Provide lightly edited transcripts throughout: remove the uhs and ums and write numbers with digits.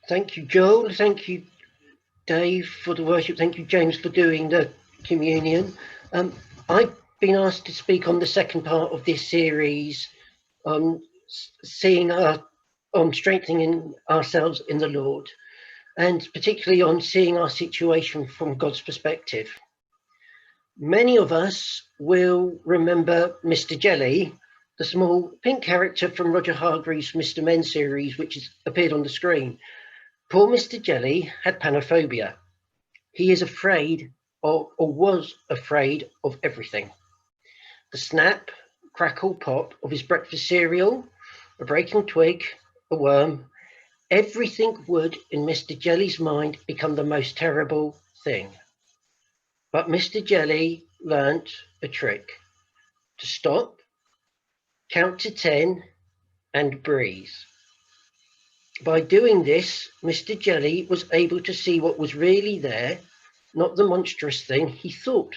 Thank you, Joel. Thank you, Dave, for the worship. Thank you, James, for doing the communion. I've been asked to speak on the second part of this series on on strengthening ourselves in the Lord, and particularly on seeing our situation from God's perspective. Many of us will remember Mr. Jelly, the small pink character from Roger Hargreaves' Mr. Men series, which has appeared on the screen. Poor Mr. Jelly had panophobia. He is afraid or was afraid of everything. The snap, crackle, pop of his breakfast cereal, a breaking twig, a worm, everything would, in Mr. Jelly's mind, become the most terrible thing. But Mr. Jelly learnt a trick: to stop, count to 10, and breathe. By doing this, Mr. Jelly was able to see what was really there, not the monstrous thing he thought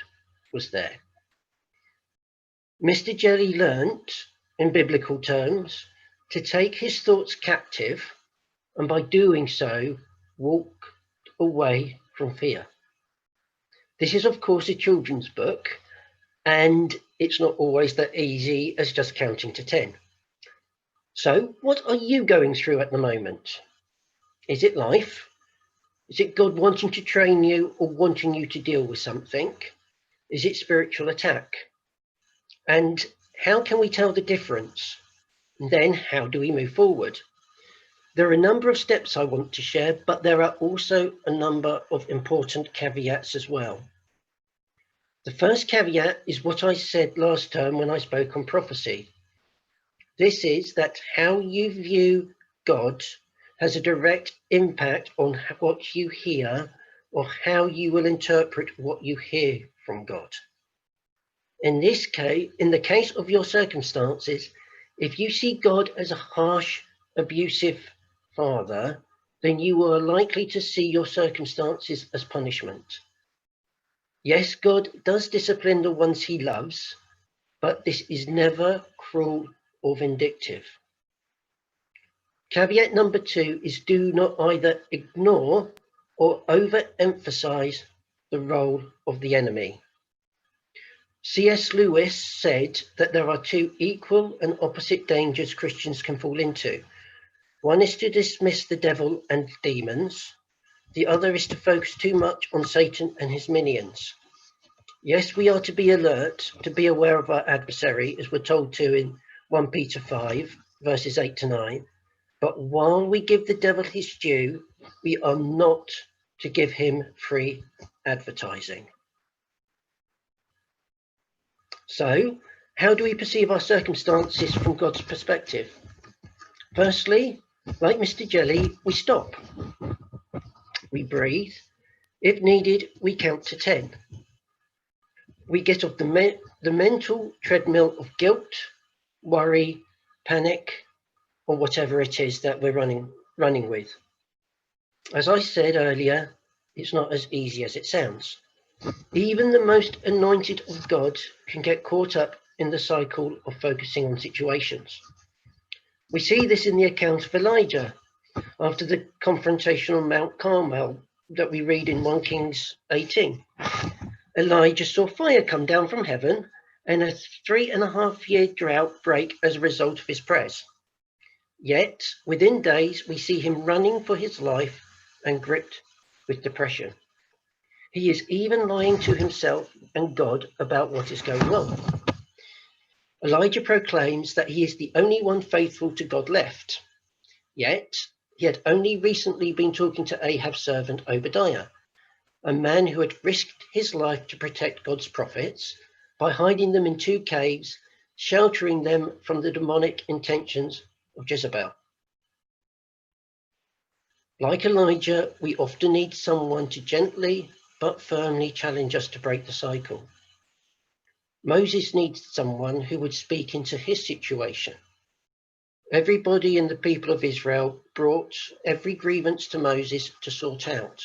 was there. Mr. Jelly learnt, in biblical terms, to take his thoughts captive, and by doing so, walk away from fear. This is, of course, a children's book, and it's not always that easy as just counting to 10. So, what are you going through at the moment? Is it life? Is it God wanting to train you or wanting you to deal with something? Is it spiritual attack? And how can we tell the difference? And then how do we move forward? There are a number of steps I want to share, but there are also a number of important caveats as well. The first caveat is what I said last term when I spoke on prophecy. This is that how you view God has a direct impact on what you hear or how you will interpret what you hear from God. In this case, in the case of your circumstances, if you see God as a harsh, abusive father, then you are likely to see your circumstances as punishment. Yes, God does discipline the ones he loves, but this is never cruel or vindictive. Caveat number 2 is do not either ignore or overemphasize the role of the enemy. C.S. Lewis said that there are two equal and opposite dangers Christians can fall into. One is to dismiss the devil and demons. The other is to focus too much on Satan and his minions. Yes, we are to be alert, to be aware of our adversary, as we're told to in 1 Peter 5, verses 8 to 9. But while we give the devil his due, we are not to give him free advertising. So, how do we perceive our circumstances from God's perspective? Firstly, like Mr. Jelly, we stop. We breathe. If needed, we count to 10. We get off the mental treadmill of guilt, worry, panic, or whatever it is that we're running with. As I said earlier, it's not as easy as it sounds. Even the most anointed of God can get caught up in the cycle of focusing on situations. We see this in the account of Elijah after the confrontation on Mount Carmel that we read in 1 Kings 18. Elijah saw fire come down from heaven and a 3.5-year drought break as a result of his prayers. Yet, within days, we see him running for his life and gripped with depression. He is even lying to himself and God about what is going on. Elijah proclaims that he is the only one faithful to God left. Yet, he had only recently been talking to Ahab's servant Obadiah, a man who had risked his life to protect God's prophets by hiding them in 2 caves, sheltering them from the demonic intentions of Jezebel. Like Elijah, we often need someone to gently but firmly challenge us to break the cycle. Moses needs someone who would speak into his situation. Everybody in the people of Israel brought every grievance to Moses to sort out.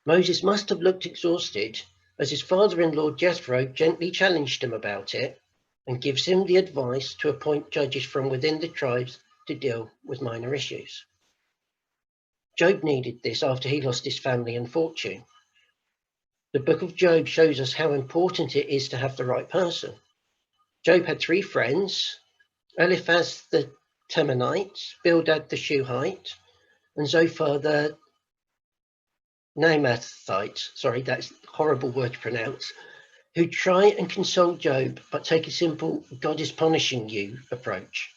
Moses must have looked exhausted as his father-in-law Jethro gently challenged him about it and gives him the advice to appoint judges from within the tribes to deal with minor issues. Job needed this after he lost his family and fortune. The book of Job shows us how important it is to have the right person. Job had 3 friends: Eliphaz the Temanite, Bildad the Shuhite, and Zophar the Naamathite. Sorry, that's a horrible word to pronounce. Who try and console Job, but take a simple "God is punishing you" approach.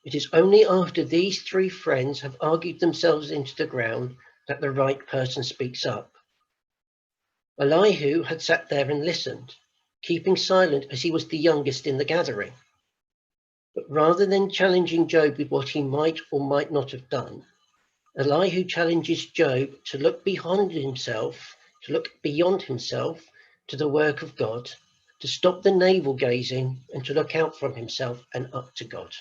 It is only after these 3 friends have argued themselves into the ground that the right person speaks up. Elihu had sat there and listened, keeping silent as he was the youngest in the gathering. But rather than challenging Job with what he might or might not have done, Elihu challenges Job to look beyond himself, to the work of God, to stop the navel gazing and to look out from himself and up to God.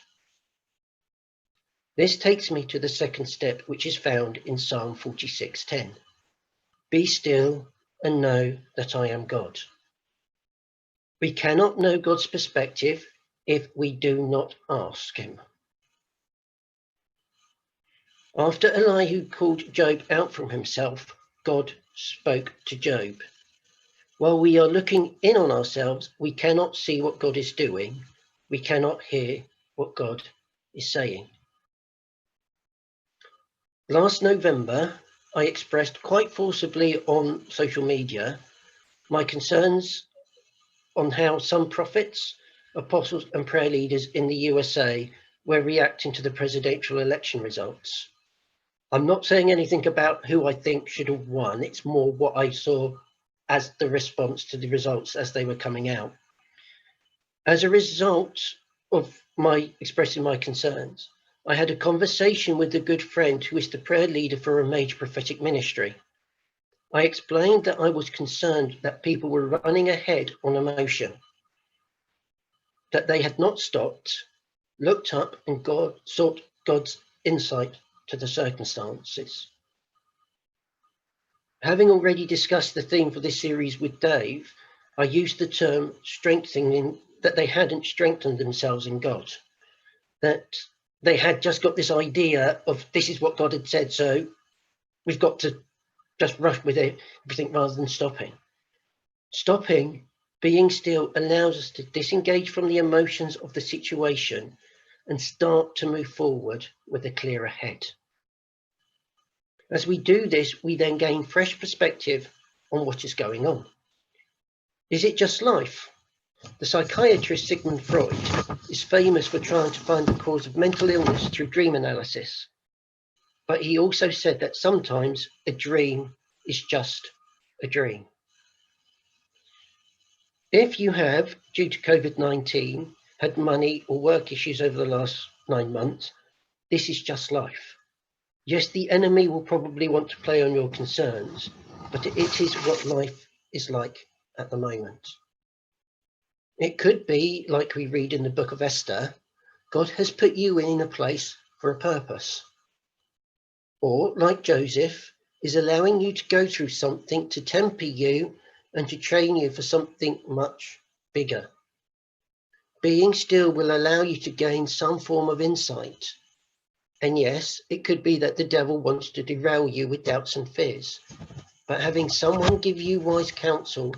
This takes me to the second step, which is found in Psalm 46:10. Be still and know that I am God. We cannot know God's perspective if we do not ask him. After Elihu called Job out from himself, God spoke to Job. While we are looking in on ourselves, we cannot see what God is doing. We cannot hear what God is saying. Last November, I expressed quite forcibly on social media my concerns on how some prophets, apostles, and prayer leaders in the USA were reacting to the presidential election results. I'm not saying anything about who I think should have won. It's more what I saw as the response to the results as they were coming out. As a result of my expressing my concerns, I had a conversation with a good friend who is the prayer leader for a major prophetic ministry. I explained that I was concerned that people were running ahead on emotion, that they had not stopped, looked up, and sought God's insight to the circumstances. Having already discussed the theme for this series with Dave, I used the term strengthening, that they hadn't strengthened themselves in God, that they had just got this idea of this is what God had said, so we've got to just rush with everything rather than stopping. Stopping, being still, allows us to disengage from the emotions of the situation and start to move forward with a clearer head. As we do this, we then gain fresh perspective on what is going on. Is it just life? The psychiatrist Sigmund Freud is famous for trying to find the cause of mental illness through dream analysis. But he also said that sometimes a dream is just a dream. If you have, due to COVID-19, had money or work issues over the last 9 months, this is just life. Yes, the enemy will probably want to play on your concerns, but it is what life is like at the moment. It could be, like we read in the book of Esther, God has put you in a place for a purpose. Or, like Joseph, is allowing you to go through something to temper you and to train you for something much bigger. Being still will allow you to gain some form of insight. And yes, it could be that the devil wants to derail you with doubts and fears. But having someone give you wise counsel,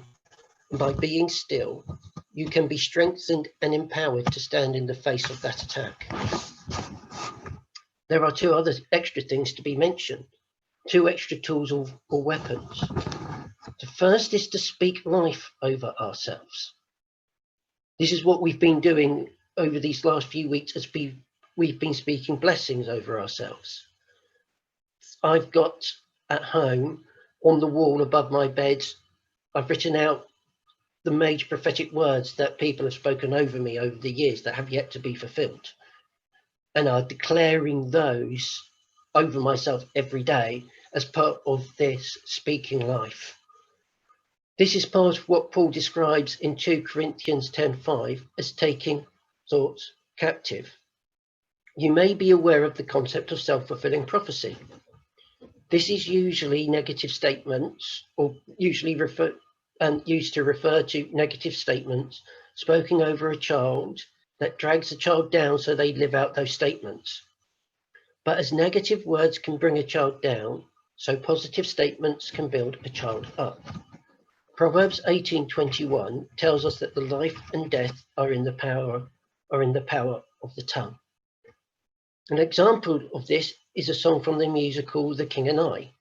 and by being still, you can be strengthened and empowered to stand in the face of that attack. There are 2 other extra things to be mentioned, 2 extra tools or weapons. The first is to speak life over ourselves. This is what we've been doing over these last few weeks as we've been speaking blessings over ourselves. I've got at home on the wall above my bed, I've written out the major prophetic words that people have spoken over me over the years that have yet to be fulfilled. And I'm declaring those over myself every day as part of this speaking life. This is part of what Paul describes in 2 Corinthians 10:5 as taking thoughts captive. You may be aware of the concept of self-fulfilling prophecy. This is usually negative statements, or usually used to refer to negative statements spoken over a child that drags the child down so they live out those statements. But as negative words can bring a child down, so positive statements can build a child up. Proverbs 18:21 tells us that the life and death are in the power of the tongue. An example of this is a song from the musical The King and I.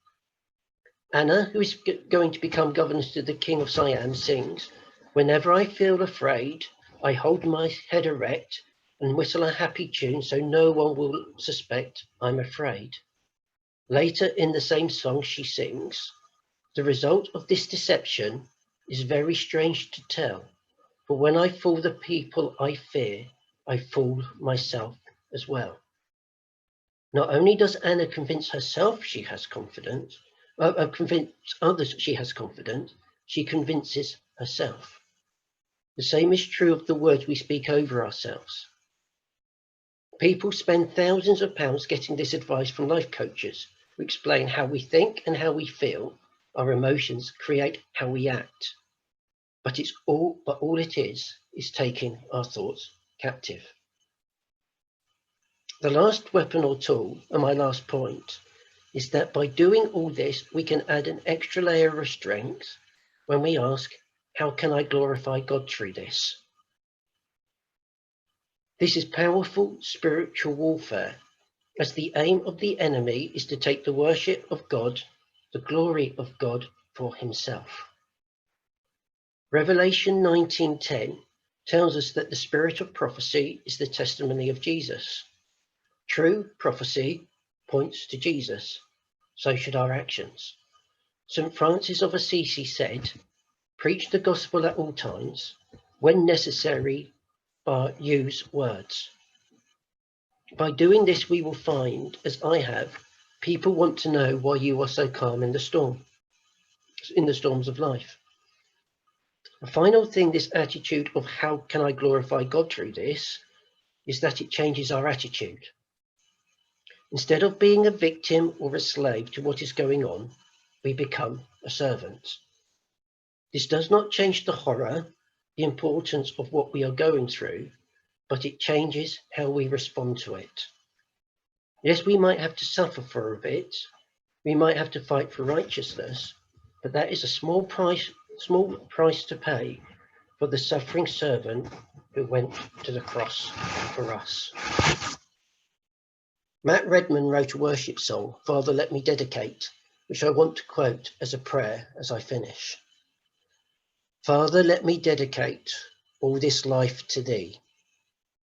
Anna, who is going to become governess to the King of Siam, sings, "Whenever I feel afraid, I hold my head erect and whistle a happy tune so no one will suspect I'm afraid." Later in the same song she sings, "The result of this deception is very strange to tell, for when I fool the people I fear, I fool myself as well." Not only does Anna convince herself she has confidence, convince others she has confidence, she convinces herself. The same is true of the words we speak over ourselves. People spend thousands of pounds getting this advice from life coaches who explain how we think and how we feel, our emotions create how we act. But all it is taking our thoughts captive. The last weapon or tool, and my last point, is that by doing all this, we can add an extra layer of strength when we ask, how can I glorify God through this? This is powerful spiritual warfare, as the aim of the enemy is to take the worship of God, the glory of God, for himself. Revelation 19:10 tells us that the spirit of prophecy is the testimony of Jesus. True prophecy points to Jesus. So should our actions. St. Francis of Assisi said, "Preach the gospel at all times, when necessary, but use words." By doing this, we will find, as I have, people want to know why you are so calm in the storms of life. The final thing, this attitude of how can I glorify God through this, is that it changes our attitude. Instead of being a victim or a slave to what is going on, we become a servant. This does not change the horror, the importance of what we are going through, but it changes how we respond to it. Yes, we might have to suffer for a bit, we might have to fight for righteousness, but that is a small price to pay for the suffering servant who went to the cross for us. Matt Redman wrote a worship song, "Father, Let Me Dedicate," which I want to quote as a prayer as I finish. "Father, let me dedicate all this life to thee,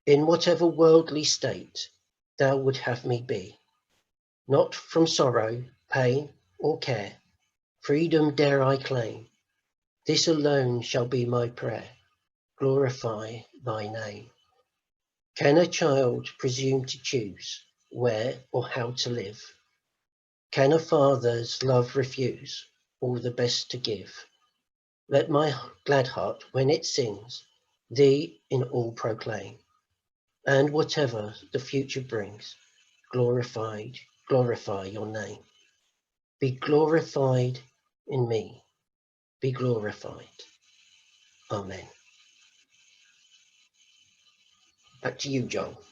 in whatever worldly state thou would have me be. Not from sorrow, pain, or care, freedom dare I claim. This alone shall be my prayer, glorify thy name. Can a child presume to choose where or how to live? Can a father's love refuse all the best to give? Let my glad heart, when it sings, thee in all proclaim. And whatever the future brings, glorify your name. Be glorified in me, be glorified. Amen." Back to you, Joel.